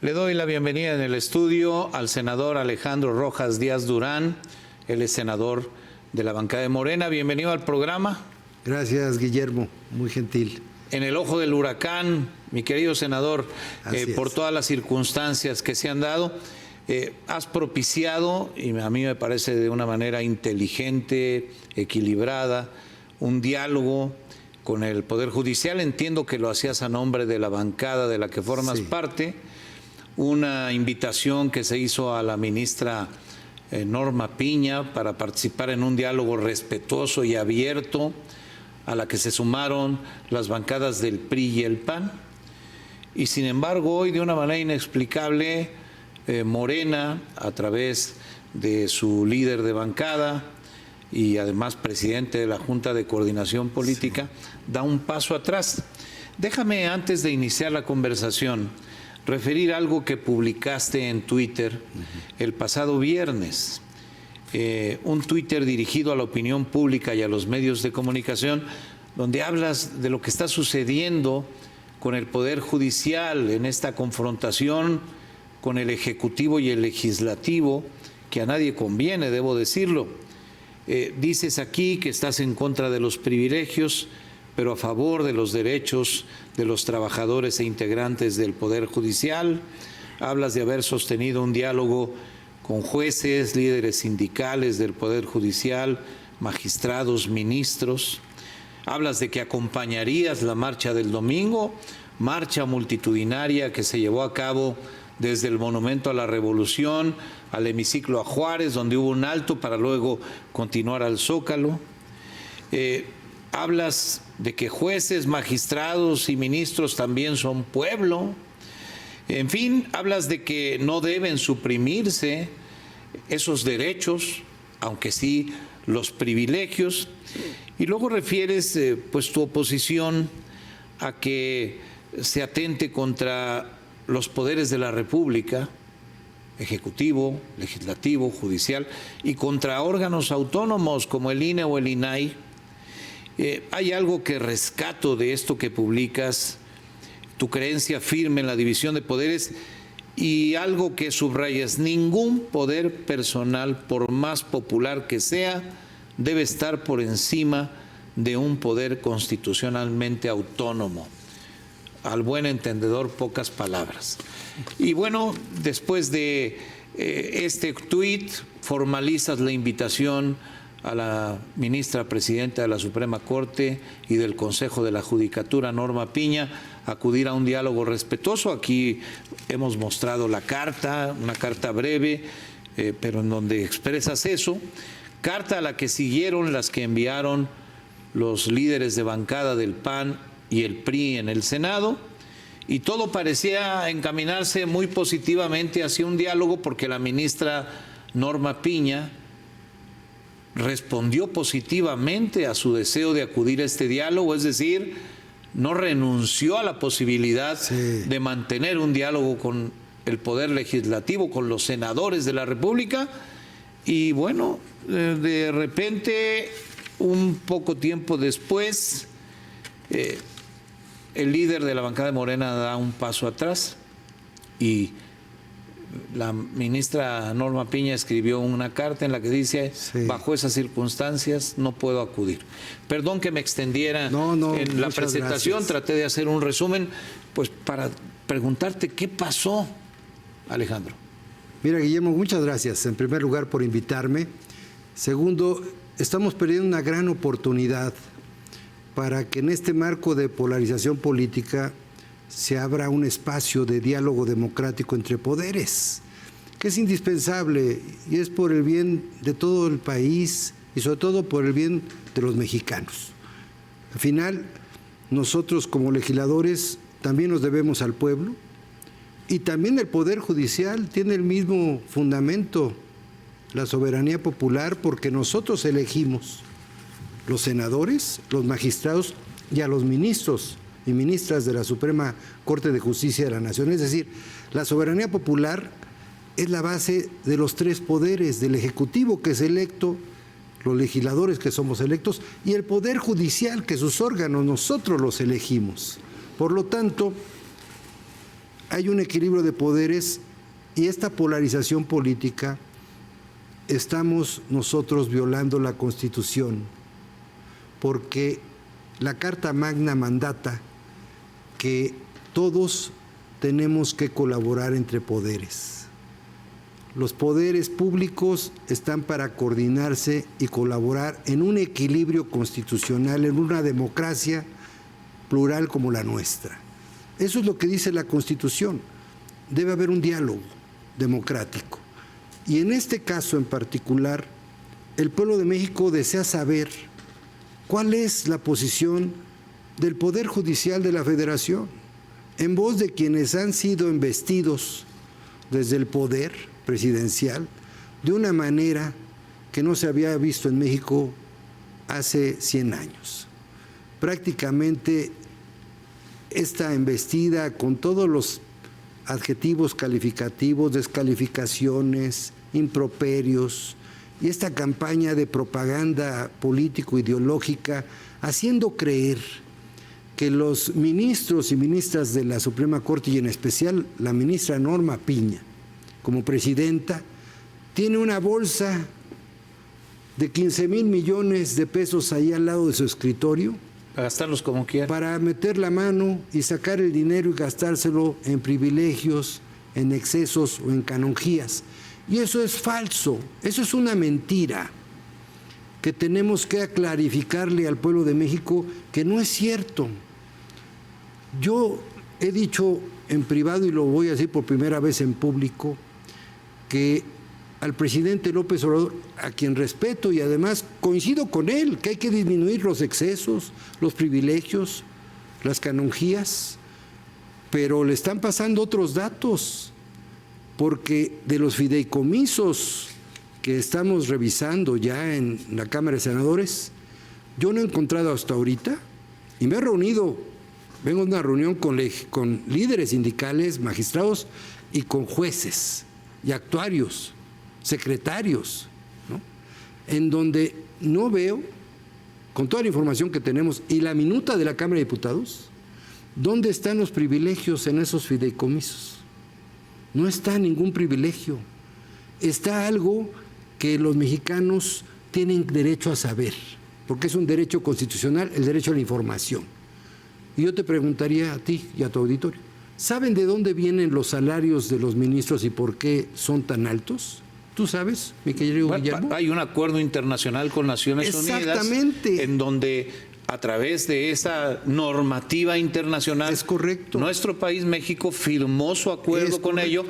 Le doy la bienvenida en el estudio al senador Alejandro Rojas Díaz Durán. Él es senador de la bancada de Morena. Bienvenido al programa. Gracias, Guillermo. Muy gentil. En el ojo del huracán, mi querido senador, por todas las circunstancias que se han dado, has propiciado, y a mí me parece de una manera inteligente, equilibrada, un diálogo con el Poder Judicial. Entiendo que lo hacías a nombre de la bancada de la que formas parte. Una invitación que se hizo a la ministra Norma Piña para participar en un diálogo respetuoso y abierto, a la que se sumaron las bancadas del PRI y el PAN. Y sin embargo, hoy de una manera inexplicable, Morena, a través de su líder de bancada y además presidente de la Junta de Coordinación Política, da un paso atrás. Déjame, antes de iniciar la conversación, referir algo que publicaste en Twitter el pasado viernes. Un Twitter dirigido a la opinión pública y a los medios de comunicación, donde hablas de lo que está sucediendo con el Poder Judicial en esta confrontación con el Ejecutivo y el Legislativo, que a nadie conviene, debo decirlo. Dices aquí que estás en contra de los privilegios, pero a favor de los derechos de los trabajadores e integrantes del Poder Judicial. Hablas de haber sostenido un diálogo con jueces, líderes sindicales del Poder Judicial, magistrados, ministros. Hablas de que acompañarías la marcha del domingo, marcha multitudinaria que se llevó a cabo desde el Monumento a la Revolución al hemiciclo a Juárez, donde hubo un alto para luego continuar al Zócalo. Hablas de que jueces, magistrados y ministros también son pueblo. En fin, hablas de que no deben suprimirse esos derechos, aunque sí los privilegios. Y luego refieres pues tu oposición a que se atente contra los poderes de la República, ejecutivo, legislativo, judicial, y contra órganos autónomos como el INE o el INAI. Hay algo que rescato de esto que publicas, tu creencia firme en la división de poderes, y algo que subrayas: ningún poder personal, por más popular que sea, debe estar por encima de un poder constitucionalmente autónomo. Al buen entendedor, pocas palabras. Y bueno, después de este tuit, formalizas la invitación a la ministra presidenta de la Suprema Corte y del Consejo de la Judicatura, Norma Piña, a acudir a un diálogo respetuoso. Aquí hemos mostrado la carta, una carta breve, pero en donde expresas eso. Carta a la que siguieron las que enviaron los líderes de bancada del PAN y el PRI en el Senado, y todo parecía encaminarse muy positivamente hacia un diálogo, porque la ministra Norma Piña respondió positivamente a su deseo de acudir a este diálogo, es decir, no renunció a la posibilidad de mantener un diálogo con el Poder Legislativo, con los senadores de la República. Y bueno, de repente, un poco tiempo después, el líder de la bancada de Morena da un paso atrás y la ministra Norma Piña escribió una carta en la que dice: bajo esas circunstancias no puedo acudir. Perdón que me extendiera en la presentación, gracias. Traté de hacer un resumen, pues para preguntarte qué pasó, Alejandro. Mira, Guillermo, muchas gracias, en primer lugar, por invitarme. Segundo, estamos perdiendo una gran oportunidad para que en este marco de polarización política se abra un espacio de diálogo democrático entre poderes, que es indispensable y es por el bien de todo el país y sobre todo por el bien de los mexicanos. Al final, nosotros como legisladores también nos debemos al pueblo, y también el Poder Judicial tiene el mismo fundamento, la soberanía popular, porque nosotros elegimos los senadores, los magistrados y a los ministros y ministras de la Suprema Corte de Justicia de la Nación. Es decir, la soberanía popular es la base de los tres poderes: del Ejecutivo, que es electo, los legisladores, que somos electos, y el Poder Judicial, que sus órganos nosotros los elegimos. Por lo tanto, hay un equilibrio de poderes y esta polarización política estamos nosotros violando la Constitución, porque la Carta Magna mandata que todos tenemos que colaborar entre poderes. Los poderes públicos están para coordinarse y colaborar en un equilibrio constitucional, en una democracia plural como la nuestra. Eso es lo que dice la Constitución. Debe haber un diálogo democrático. Y en este caso en particular, el pueblo de México desea saber cuál es la posición del Poder Judicial de la Federación, en voz de quienes han sido investidos desde el poder presidencial de una manera que no se había visto en México hace 100 años. Prácticamente esta embestida con todos los adjetivos calificativos, descalificaciones, improperios y esta campaña de propaganda político-ideológica haciendo creer que los ministros y ministras de la Suprema Corte y en especial la ministra Norma Piña, como presidenta, tiene una bolsa de 15,000 millones de pesos ahí al lado de su escritorio. Para gastarlos como quiera. Para meter la mano y sacar el dinero y gastárselo en privilegios, en excesos o en canonjías. Y eso es falso, eso es una mentira que tenemos que clarificarle al pueblo de México que no es cierto. Yo he dicho en privado y lo voy a decir por primera vez en público que al presidente López Obrador, a quien respeto y además coincido con él, que hay que disminuir los excesos, los privilegios, las canonjías, pero le están pasando otros datos, porque de los fideicomisos que estamos revisando ya en la Cámara de Senadores, yo no he encontrado hasta ahorita, y me he reunido, vengo de una reunión con líderes sindicales, magistrados y con jueces y actuarios, secretarios, ¿no? En donde no veo, con toda la información que tenemos y la minuta de la Cámara de Diputados, ¿dónde están los privilegios en esos fideicomisos? No está ningún privilegio. Está algo que los mexicanos tienen derecho a saber, porque es un derecho constitucional, el derecho a la información. Y yo te preguntaría a ti y a tu auditorio, ¿saben de dónde vienen los salarios de los ministros y por qué son tan altos? ¿Tú sabes, mi querido Guillermo? Hay un acuerdo internacional con Naciones Unidas en donde a través de esa normativa internacional, es correcto, nuestro país, México, firmó su acuerdo con ello.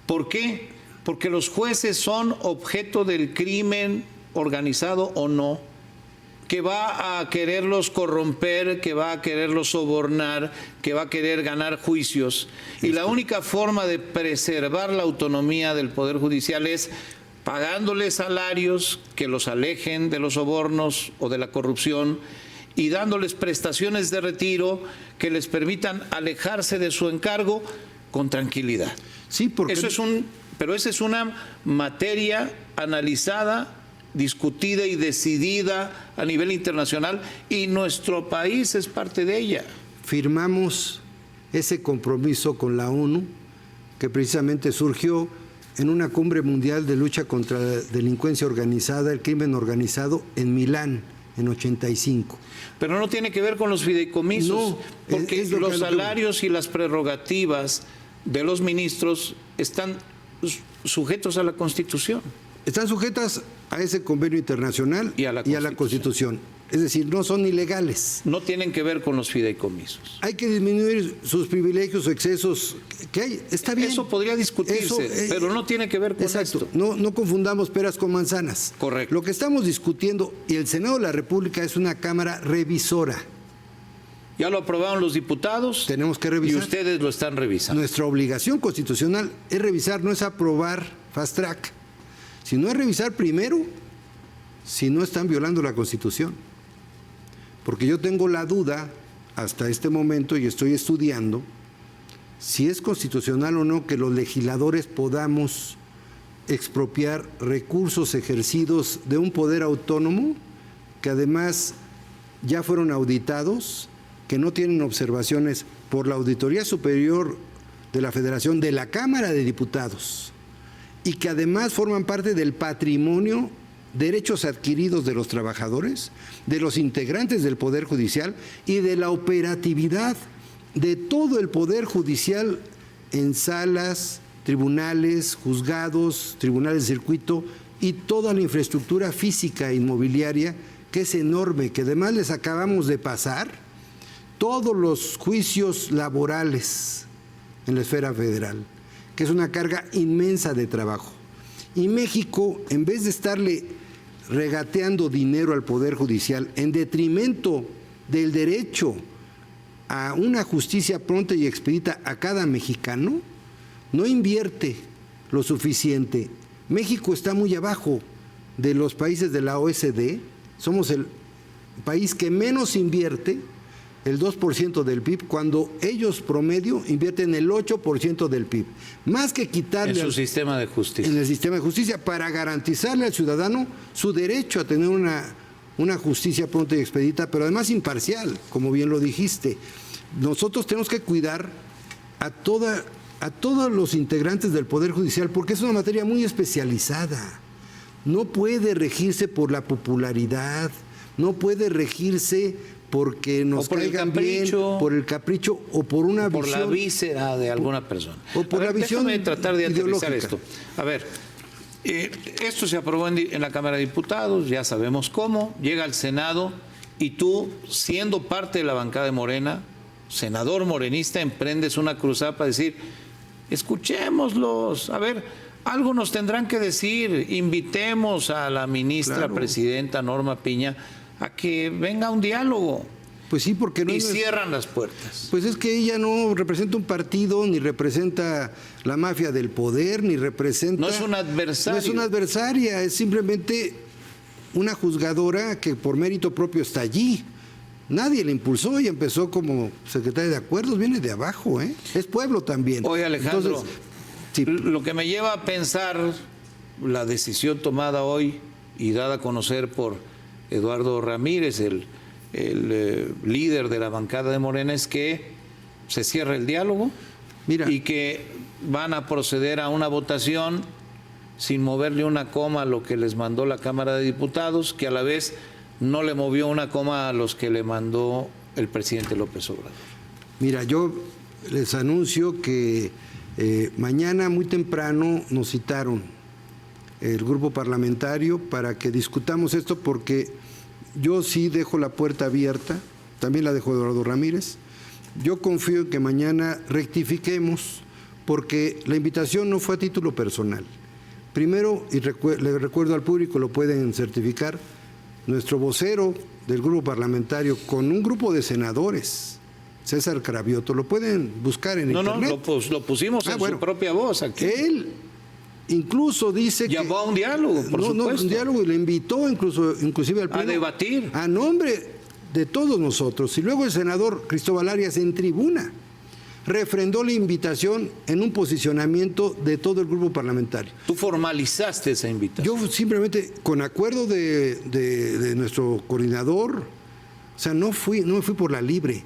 ¿Por qué? Porque los jueces son objeto del crimen organizado o no, que va a quererlos corromper, que va a quererlos sobornar, que va a querer ganar juicios. Y la única forma de preservar la autonomía del Poder Judicial es pagándoles salarios que los alejen de los sobornos o de la corrupción y dándoles prestaciones de retiro que les permitan alejarse de su encargo con tranquilidad. Sí, porque pero esa es una materia analizada, discutida y decidida a nivel internacional y nuestro país es parte de ella. Firmamos ese compromiso con la ONU que precisamente surgió en una cumbre mundial de lucha contra la delincuencia organizada, el crimen organizado en Milán en 85. Pero no tiene que ver con los fideicomisos, no, porque los salarios y las prerrogativas de los ministros están sujetos a la Constitución. Están sujetas a ese convenio internacional y a la Constitución. Es decir, no son ilegales. No tienen que ver con los fideicomisos. Hay que disminuir sus privilegios o excesos que hay. Está bien. Eso podría discutirse, pero no tiene que ver con esto. No confundamos peras con manzanas. Correcto. Lo que estamos discutiendo, y el Senado de la República es una Cámara revisora. Ya lo aprobaron los diputados. Tenemos que revisar. Y ustedes lo están revisando. Nuestra obligación constitucional es revisar, no es aprobar fast track, sino es revisar primero si no están violando la Constitución. Porque yo tengo la duda hasta este momento y estoy estudiando si es constitucional o no que los legisladores podamos expropiar recursos ejercidos de un poder autónomo que además ya fueron auditados, que no tienen observaciones por la Auditoría Superior de la Federación, de la Cámara de Diputados, y que además forman parte del patrimonio, derechos adquiridos de los trabajadores, de los integrantes del Poder Judicial y de la operatividad de todo el Poder Judicial en salas, tribunales, juzgados, tribunales de circuito y toda la infraestructura física e inmobiliaria, que es enorme, que además les acabamos de pasar todos los juicios laborales en la esfera federal, que es una carga inmensa de trabajo. Y México, en vez de estarle regateando dinero al Poder Judicial en detrimento del derecho a una justicia pronta y expedita a cada mexicano, no invierte lo suficiente. México está muy abajo de los países de la OECD, somos el país que menos invierte, el 2% del PIB, cuando ellos promedio invierten el 8% del PIB. Más que quitarle... En su sistema de justicia. En el sistema de justicia, para garantizarle al ciudadano su derecho a tener una justicia pronta y expedita, pero además imparcial, como bien lo dijiste. Nosotros tenemos que cuidar a todos los integrantes del Poder Judicial, porque es una materia muy especializada. No puede regirse por la popularidad, no puede regirse porque nos caigan bien, por el capricho o por una visión. Por la víscera de alguna persona. O por la visión déjame tratar de aterrizar ideológica. esto. A ver, esto se aprobó en la Cámara de Diputados, ya sabemos cómo, llega al Senado y tú, siendo parte de la bancada de Morena, senador morenista, emprendes una cruzada para decir, escuchémoslos, a ver, algo nos tendrán que decir, invitemos a la ministra presidenta Norma Piña a que venga un diálogo. Pues sí, porque no. Y cierran las puertas. Pues es que ella no representa un partido, ni representa la mafia del poder, ni representa... No es un adversario. No es una adversaria, es simplemente una juzgadora que por mérito propio está allí. Nadie le impulsó y empezó como secretaria de acuerdos, viene de abajo, ¿eh? Es pueblo también. Oye, Alejandro, entonces, sí. Lo que me lleva a pensar la decisión tomada hoy y dada a conocer por Eduardo Ramírez, el líder de la bancada de Morena, es que se cierra el diálogo. Mira, y que van a proceder a una votación sin moverle una coma a lo que les mandó la Cámara de Diputados, que a la vez no le movió una coma a los que le mandó el presidente López Obrador. Mira, yo les anuncio que mañana muy temprano nos citaron el grupo parlamentario para que discutamos esto, porque yo sí dejo la puerta abierta, también la dejó Eduardo Ramírez. Yo confío en que mañana rectifiquemos, porque la invitación no fue a título personal. Primero, y le recuerdo al público, lo pueden certificar, nuestro vocero del grupo parlamentario, con un grupo de senadores, César Cravioto, lo pueden buscar en internet. No, lo pusimos en su propia voz aquí. Él incluso dice llamó a un diálogo, por supuesto. No, un diálogo, y le invitó inclusive al pleno a debatir. A nombre de todos nosotros. Y luego el senador Cristóbal Arias, en tribuna, refrendó la invitación en un posicionamiento de todo el grupo parlamentario. Tú formalizaste esa invitación. Yo simplemente, con acuerdo de nuestro coordinador, o sea, no me fui por la libre.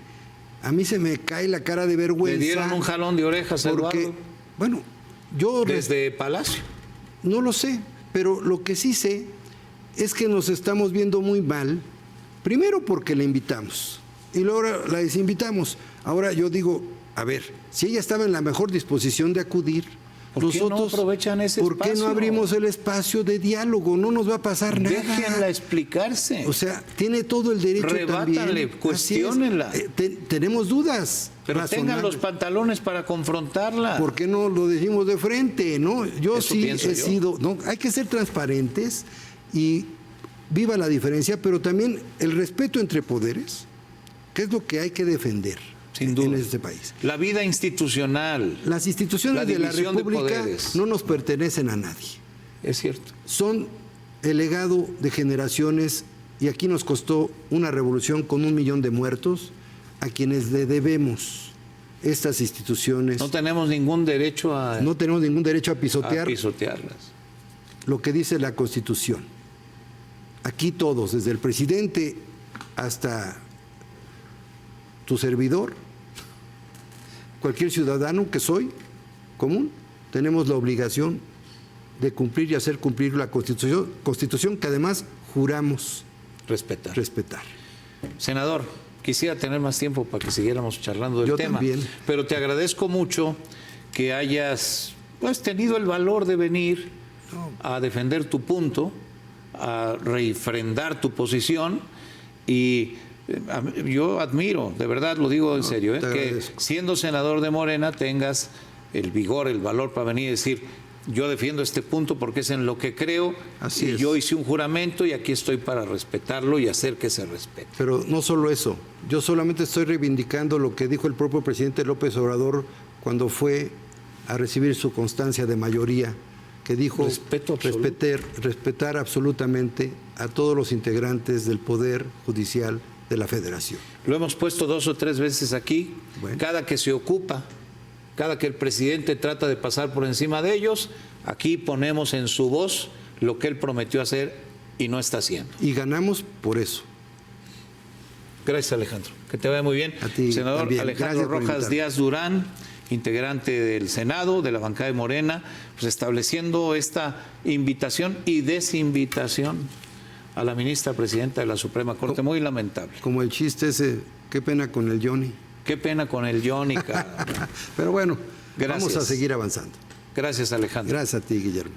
A mí se me cae la cara de vergüenza. ¿Le dieron un jalón de orejas a Eduardo? Bueno, yo... ¿Desde Palacio? No lo sé, pero lo que sí sé es que nos estamos viendo muy mal, primero porque la invitamos y luego la desinvitamos. Ahora yo digo, a ver, si ella estaba en la mejor disposición de acudir, ¿por qué no aprovechan ese espacio? ¿Por qué no abrimos el espacio de diálogo? No nos va a pasar nada. Déjenla explicarse. O sea, tiene todo el derecho Rebátanle, también. cuestiónenla. Tenemos dudas. Pero tengan los pantalones para confrontarla. ¿Por qué no lo decimos de frente? ¿No? Yo Eso sí pienso he yo. sido... No, hay que ser transparentes y viva la diferencia, pero también el respeto entre poderes, que es lo que hay que defender. Sin duda. En este país. La vida institucional. Las instituciones de la República no nos pertenecen a nadie. Es cierto. Son el legado de generaciones, y aquí nos costó una revolución con 1 millón de muertos, a quienes le debemos estas instituciones. No tenemos ningún derecho a... No tenemos ningún derecho a pisotearlas. Lo que dice la Constitución. Aquí todos, desde el presidente hasta tu servidor, cualquier ciudadano que soy común, tenemos la obligación de cumplir y hacer cumplir la Constitución que además juramos respetar. Senador, quisiera tener más tiempo para que siguiéramos charlando del tema. También. Pero te agradezco mucho que hayas tenido el valor de venir a defender tu punto, a refrendar tu posición y yo admiro, de verdad lo digo en serio, que siendo senador de Morena tengas el vigor, el valor para venir y decir: yo defiendo este punto porque es en lo que creo. Así es. Yo hice un juramento y aquí estoy para respetarlo y hacer que se respete. Pero no solo eso, yo solamente estoy reivindicando lo que dijo el propio presidente López Obrador cuando fue a recibir su constancia de mayoría, que dijo respetar absolutamente a todos los integrantes del Poder Judicial de la Federación. Lo hemos puesto 2 o 3 veces aquí, cada que se ocupa, cada que el presidente trata de pasar por encima de ellos, aquí ponemos en su voz lo que él prometió hacer y no está haciendo. Y ganamos por eso. Gracias, Alejandro. Que te vaya muy bien. A ti, senador también. Alejandro Rojas Díaz Durán, integrante del Senado, de la bancada de Morena, pues estableciendo esta invitación y desinvitación a la ministra presidenta de la Suprema Corte. Muy lamentable. Como el chiste ese, qué pena con el Johnny. Qué pena con el Johnny, cara. Pero bueno, gracias. Vamos a seguir avanzando. Gracias, Alejandro. Gracias a ti, Guillermo.